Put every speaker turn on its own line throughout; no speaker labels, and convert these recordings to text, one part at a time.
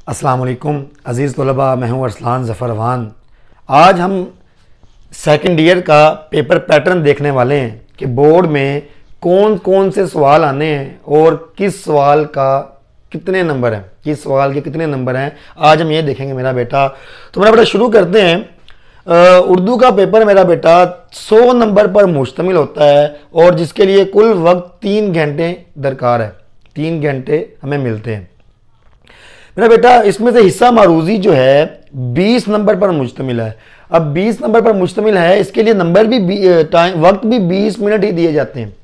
अस्सलाम वालेकुम अज़ीज़ तलबा, मैं हूँ अरसलान ज़फ़र अवान। आज हम सेकंड ईयर का पेपर पैटर्न देखने वाले हैं कि बोर्ड में कौन कौन से सवाल आने हैं और किस सवाल का कितने नंबर हैं, किस सवाल के कितने नंबर हैं, आज हम ये देखेंगे मेरा बेटा। तो मेरा बेटा शुरू करते हैं। उर्दू का पेपर मेरा बेटा 100 नंबर पर मुश्तमिल होता है और जिसके लिए कुल वक्त 3 घंटे दरकार है। 3 घंटे हमें मिलते हैं मेरा बेटा। इसमें से हिस्सा मारूजी जो है 20 नंबर पर मुश्तमिल है। अब 20 नंबर पर मुश्तमिल है, इसके लिए नंबर भी वक्त भी 20 मिनट ही दिए जाते हैं।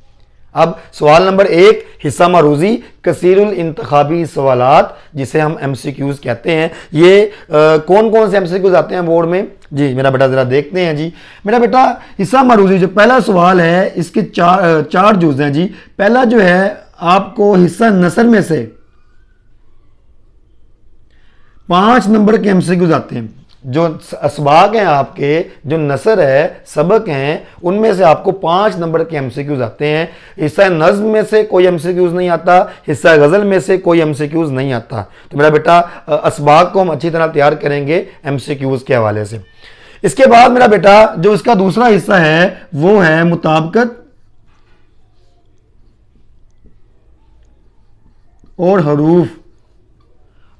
अब सवाल नंबर 1 हिस्सा मारूजी कसीरुल इंतखाबी सवालात, जिसे हम MCQs कहते हैं। ये कौन कौन से MCQs आते हैं बोर्ड में जी मेरा बेटा, जरा देखते हैं जी मेरा बेटा। हिस्सा मारूजी जो पहला सवाल है, इसके चार जुज़ हैं जी। पहला जो है आपको हिस्सा नसर में से 5 नंबर के MCQs आते हैं। जो असबाक हैं आपके, जो नसर है, सबक हैं, उनमें से आपको 5 नंबर के MCQs आते हैं। हिस्सा नज़्म में से कोई MCQs नहीं आता, हिस्सा गज़ल में से कोई MCQs नहीं आता। तो मेरा बेटा असबाक को हम अच्छी तरह तैयार करेंगे MCQs के हवाले से। इसके बाद मेरा बेटा जो इसका दूसरा हिस्सा है वो है मुताबिकत और हरूफ,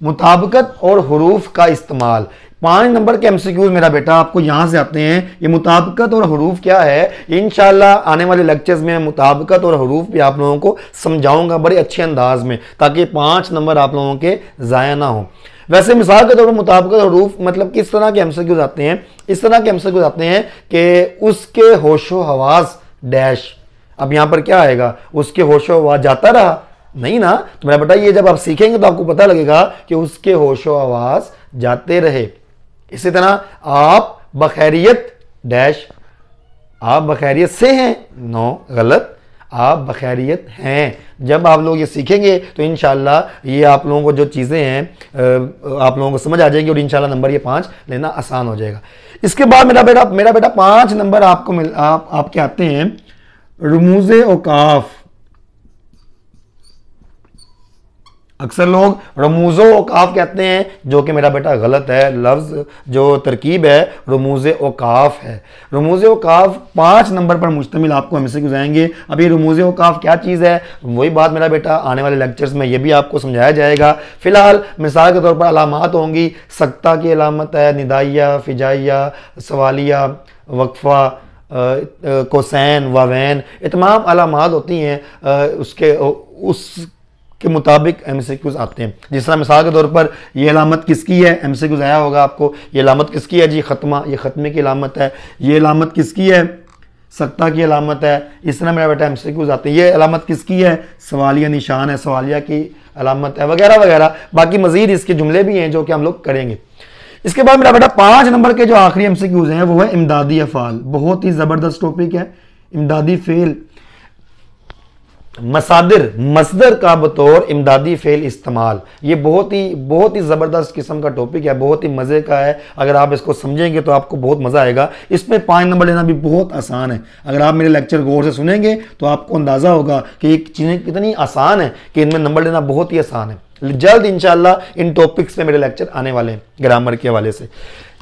मुताबिकत और हरूफ का इस्तेमाल। 5 नंबर के MCQs मेरा बेटा आपको यहां से आते हैं। ये मुताबिकत और हरूफ क्या है, इंशाल्लाह आने वाले लेक्चर्स में मुताबिकत और हरूफ भी आप लोगों को समझाऊंगा बड़े अच्छे अंदाज में, ताकि 5 नंबर आप लोगों के ज़ाया ना हो। वैसे मिसाल के तौर पर मुताबिकत और हरूफ मतलब किस तरह के MCQs आते हैं, इस तरह के MCQs आते हैं कि उसके होशो हवास डैश। अब यहां पर क्या आएगा, उसके होशो हवास जाता रहा नहीं ना। तो मेरा बेटा ये जब आप सीखेंगे तो आपको पता लगेगा कि उसके होशो आवाज जाते रहे। इसी तरह आप बखैरियत डैश, आप बखैरियत से हैं, नो गलत, आप बखैरियत हैं। जब आप लोग ये सीखेंगे तो इंशाल्लाह ये आप लोगों को जो चीज़ें हैं आप लोगों को समझ आ जाएगी और इंशाल्लाह नंबर ये 5 लेना आसान हो जाएगा। इसके बाद मेरा बेटा 5 नंबर आपको आपके आते हैं रमूज़े औकाफ। अक्सर लोग रमूज़ो औकाफ कहते हैं, जो कि मेरा बेटा गलत है। लफ्ज़ जो तरकीब है रमूज़े औकाफ है। रमूज़े औकाफ 5 नंबर पर मुश्तमिल आपको MCQs आएंगे। अब ये रमूज़े औकाफ क्या चीज़ है, वही बात मेरा बेटा आने वाले लेक्चर्स में ये भी आपको समझाया जाएगा। फिलहाल मिसाल के तौर पर अलामात होंगी, सख्ता की अलामत है, निदाइया, फिजाइया, सवालिया, वक्फ़ा, कोसैन, वावैन, ये तमाम अलामात होती हैं। उस के मुताबिक MCQs आते हैं। जिस तरह मिसाल के तौर पर ये अलामत किसकी है, MCQs आया होगा आपको, ये अलामत किसकी है जी, खत्मा, ये खत्मे की अलामत है। ये अलामत किसकी है, सख्ता की अलामत है। इस तरह मेरा बेटा MCQs आते हैं। ये अलामत किसकी है, सवालिया निशान है, सवालिया की अलामत है, वगैरह वगैरह। बाकी मजीद इसके जुमले भी हैं जो कि हम लोग करेंगे। इसके बाद मेरा बेटा 5 नंबर के जो आखिरी MCQs हैं वो है इमदादी अफ़ाल। बहुत ही ज़बरदस्त टॉपिक है इमदादी फेल। मसादिर, मसदर का बतौर इमदादी फेल इस्तेमाल, ये बहुत ही ज़बरदस्त किस्म का टॉपिक है, बहुत ही मज़े का है। अगर आप इसको समझेंगे तो आपको बहुत मज़ा आएगा। इसमें 5 नंबर लेना भी बहुत आसान है। अगर आप मेरे लेक्चर गौर से सुनेंगे तो आपको अंदाज़ा होगा कि ये चीज़ें कितनी आसान है कि इनमें नंबर लेना बहुत ही आसान है। जल्द इंशाल्लाह इन टॉपिक्स में मेरे लेक्चर आने वाले हैं ग्रामर के हवाले से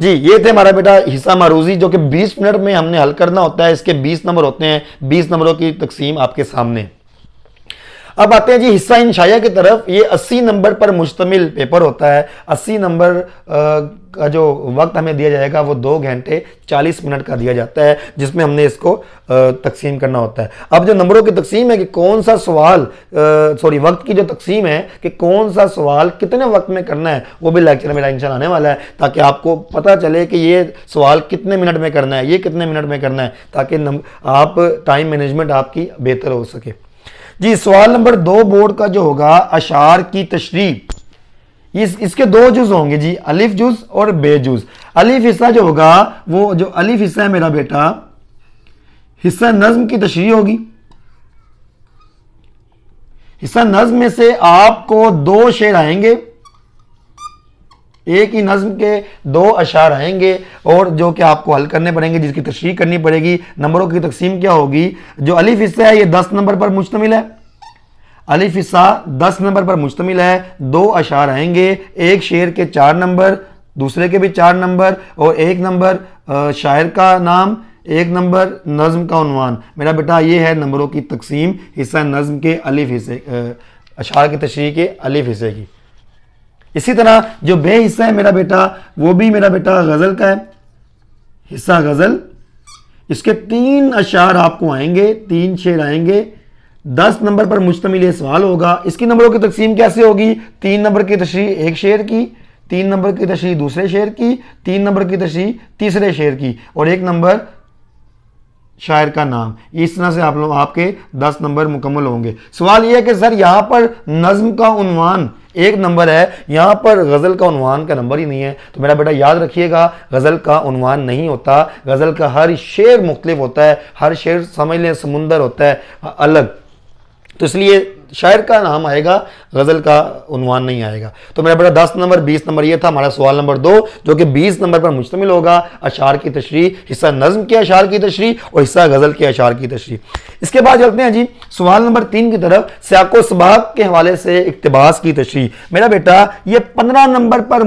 जी। ये थे हमारा बेटा हिस्सा मारूजी, जो कि 20 मिनट में हमने हल करना होता है। इसके 20 नंबर होते हैं, 20 नंबरों की तकसीम आपके सामने। अब आते हैं जी हिस्सा इंशाया की तरफ। ये 80 नंबर पर मुश्तमिल पेपर होता है। 80 नंबर का जो वक्त हमें दिया जाएगा वो 2 घंटे 40 मिनट का दिया जाता है, जिसमें हमने इसको तकसीम करना होता है। अब जो नंबरों की तकसीम है कि कौन सा सवाल वक्त की जो तकसीम है कि कौन सा सवाल कितने वक्त में करना है, वो भी लेक्चर मेरा इंशाल्लाह आने वाला है, ताकि आपको पता चले कि ये सवाल कितने मिनट में करना है, ये कितने मिनट में करना है, ताकि आप टाइम मैनेजमेंट आपकी बेहतर हो सके जी। सवाल नंबर 2 बोर्ड का जो होगा अशार की तशरीह, इसके 2 जुज होंगे जी, अलिफ जुज और बे जुज। अलिफ हिस्सा जो होगा वो जो अलिफ हिस्सा है मेरा बेटा, हिस्सा नज्म की तशरीह होगी। हिस्सा नज्म में से आपको 2 शेर आएंगे, एक ही नज्म के 2 अशार आएंगे और जो कि आपको हल करने पड़ेंगे, जिसकी तशरीह करनी पड़ेगी। नंबरों की तकसीम क्या होगी, जो अलिफ हिस्सा है ये 10 नंबर पर मुश्तमिल है। अलिफ हिस्सा 10 नंबर पर मुश्तमिल है, 2 अशार आएंगे, एक शेर के 4 नंबर, दूसरे के भी 4 नंबर और 1 नंबर शायर का नाम, 1 नंबर नज्म का उन्वान। मेरा बेटा ये है नंबरों की तकसीम हिस्सा नज्म के अलिफ हिस्से, अशार की तशरीह के अलिफ हिस्से की। इसी तरह जो बे हिस्सा है मेरा बेटा, वो भी मेरा बेटा गज़ल का है, हिस्सा गज़ल। इसके 3 अशार आपको आएंगे, 3 शेर आएंगे, 10 नंबर पर मुश्तमिल ये सवाल होगा। इसकी नंबरों की तकसीम कैसे होगी? 3 नंबर की तशरीह एक शेर की, 3 नंबर की तशरीह दूसरे शेर की, 3 नंबर की तशरीह तीसरे शेर की और 1 नंबर शायर का नाम। इस तरह से आप लोग आपके 10 नंबर मुकम्मल होंगे। सवाल यह है कि सर यहाँ पर नज्म का उन्वान 1 नंबर है, यहाँ पर गज़ल का उन्वान का नंबर ही नहीं है। तो मेरा बेटा याद रखिएगा, गज़ल का उन्वान नहीं होता, गज़ल का हर शेर मुख्तलिफ होता है, हर शेर समझ लें समुंदर होता है अलग, तो इसलिए शायर का नाम आएगा, गज़ल का उन्वान नहीं आएगा। तो मेरा बेटा 10 नंबर 20 नंबर ये था हमारा सवाल नंबर 2, जो कि 20 नंबर पर मुश्तमिल होगा, अशार की तशरीह, हिस्सा नज्म के अशार की तशरीह और हिस्सा गज़ल के अशार की तशरीह। इसके बाद चलते हैं जी सवाल नंबर 3 की तरफ, सियाको सबाक के हवाले से इक्तिबास की तशरीह। मेरा बेटा ये 15 नंबर पर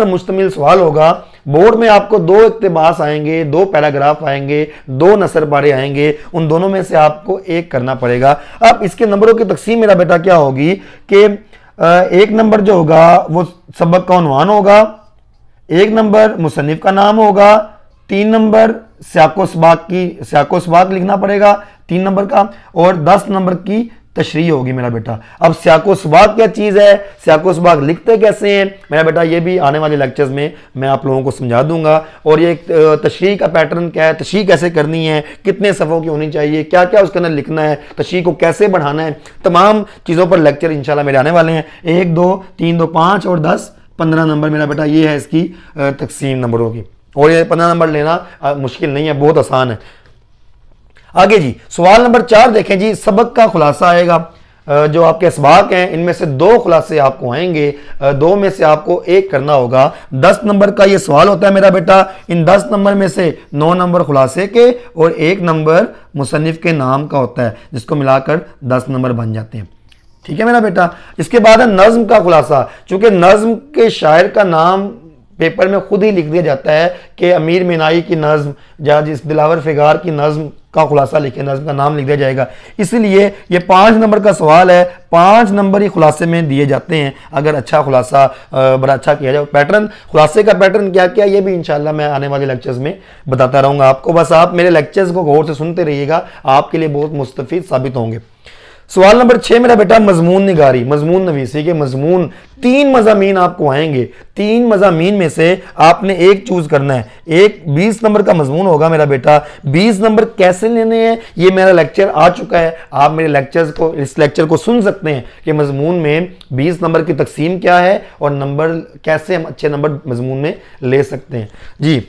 मुश्तमिल सवाल होगा। बोर्ड में आपको 2 इक्तिबास आएंगे, 2 पैराग्राफ आएंगे, 2 नसर पारे आएंगे, उन दोनों में से आपको एक करना पड़ेगा। अब इसके नंबरों की तकसीम मेरा बेटा क्या होगी कि 1 नंबर जो होगा वो सबक का उन्वान होगा, 1 नंबर मुसन्निफ का नाम होगा, 3 नंबर सियाको सबाक लिखना पड़ेगा 3 नंबर का और 10 नंबर की तशरीह होगी मेरा बेटा। अब सियाको सबाक क्या चीज़ है, सियाको सबाक लिखते कैसे हैं मेरा बेटा, ये भी आने वाले लेक्चर्स में मैं आप लोगों को समझा दूंगा। और ये तशरीह का पैटर्न क्या है, तशरीह कैसे करनी है, कितने सफ़ों की होनी चाहिए, क्या क्या उसके अंदर लिखना है, तशरीह को कैसे बढ़ाना है, तमाम चीज़ों पर लेक्चर इंशाल्लाह मेरे आने वाले हैं। 1 2 3 2 5 और 10 15 नंबर मेरा बेटा, ये है इसकी तकसीम नंबरों की। और ये 15 नंबर लेना मुश्किल नहीं है, बहुत आसान है। आगे जी सवाल नंबर 4 देखें जी, सबक का खुलासा आएगा। जो आपके असबाक हैं इनमें से 2 खुलासे आपको आएंगे, 2 में से आपको एक करना होगा। 10 नंबर का ये सवाल होता है मेरा बेटा, इन 10 नंबर में से 9 नंबर खुलासे के और 1 नंबर मुसन्निफ के नाम का होता है, जिसको मिलाकर 10 नंबर बन जाते हैं। ठीक है मेरा बेटा। इसके बाद है नज्म का खुलासा। चूंकि नज्म के शायर का नाम पेपर में खुद ही लिख दिया जाता है कि अमीर मीनाई की नज्म या जिस दिलावर फिगार की नज्म का खुलासा लिखे, नज्म का नाम लिख दिया जाएगा, इसलिए ये 5 नंबर का सवाल है। 5 नंबर ही खुलासे में दिए जाते हैं अगर अच्छा खुलासा बड़ा अच्छा किया जाए। पैटर्न, खुलासे का पैटर्न क्या क्या, ये भी इंशाल्लाह मैं आने वाले लेक्चर्स में बताता रहूंगा आपको। बस आप मेरे लेक्चर्स को गौर से सुनते रहिएगा, आपके लिए बहुत मुस्तफीद साबित होंगे। सवाल नंबर 6 मेरा बेटा, मजमून निगारी, मजमून नवीसी के मजमून 3 मज़ामीन आपको आएंगे। 3 मज़ामीन में से आपने एक चूज करना है। एक 20 नंबर का मजमून होगा मेरा बेटा। 20 नंबर कैसे लेने हैं ये मेरा लेक्चर आ चुका है, आप मेरे लेक्चर्स को, इस लेक्चर को सुन सकते हैं कि मजमून में 20 नंबर की तकसीम क्या है और नंबर कैसे हम अच्छे नंबर मजमून में ले सकते हैं जी।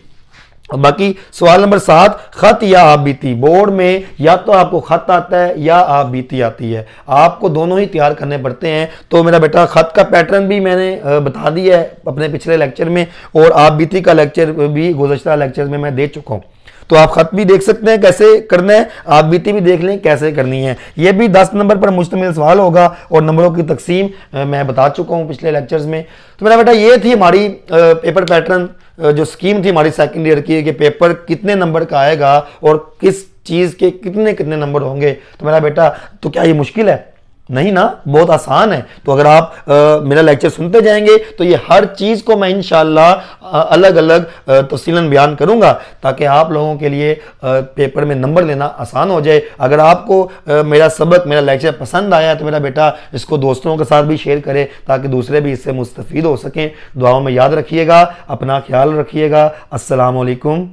बाकी सवाल नंबर 7, खत या आप बीती। बोर्ड में या तो आपको खत आता है या आप बीती आती है, आपको दोनों ही तैयार करने पड़ते हैं। तो मेरा बेटा खत का पैटर्न भी मैंने बता दिया है अपने पिछले लेक्चर में और आप बीती का लेक्चर भी गुज़श्ता लेक्चर में मैं दे चुका हूँ। तो आप खत भी देख सकते हैं कैसे करना है, आप बीती भी देख लें कैसे करनी है। ये भी 10 नंबर पर मुश्तमिल सवाल होगा और नंबरों की तकसीम मैं बता चुका हूँ पिछले लेक्चर्स में। तो मेरा बेटा ये थी हमारी पेपर पैटर्न जो स्कीम थी हमारी सेकंड ईयर की, कि पेपर कितने नंबर का आएगा और किस चीज़ के कितने कितने नंबर होंगे। तो मेरा बेटा तो क्या ये मुश्किल है? नहीं ना, बहुत आसान है। तो अगर आप मेरा लेक्चर सुनते जाएंगे तो ये हर चीज़ को मैं इंशाल्लाह अलग अलग तफसीलन बयान करूंगा ताकि आप लोगों के लिए पेपर में नंबर लेना आसान हो जाए। अगर आपको मेरा सबक, मेरा लेक्चर पसंद आया तो मेरा बेटा इसको दोस्तों के साथ भी शेयर करें ताकि दूसरे भी इससे मुस्तफ़ीद हो सकें। दुआओं में याद रखिएगा, अपना ख्याल रखिएगा। अस्सलाम वालेकुम।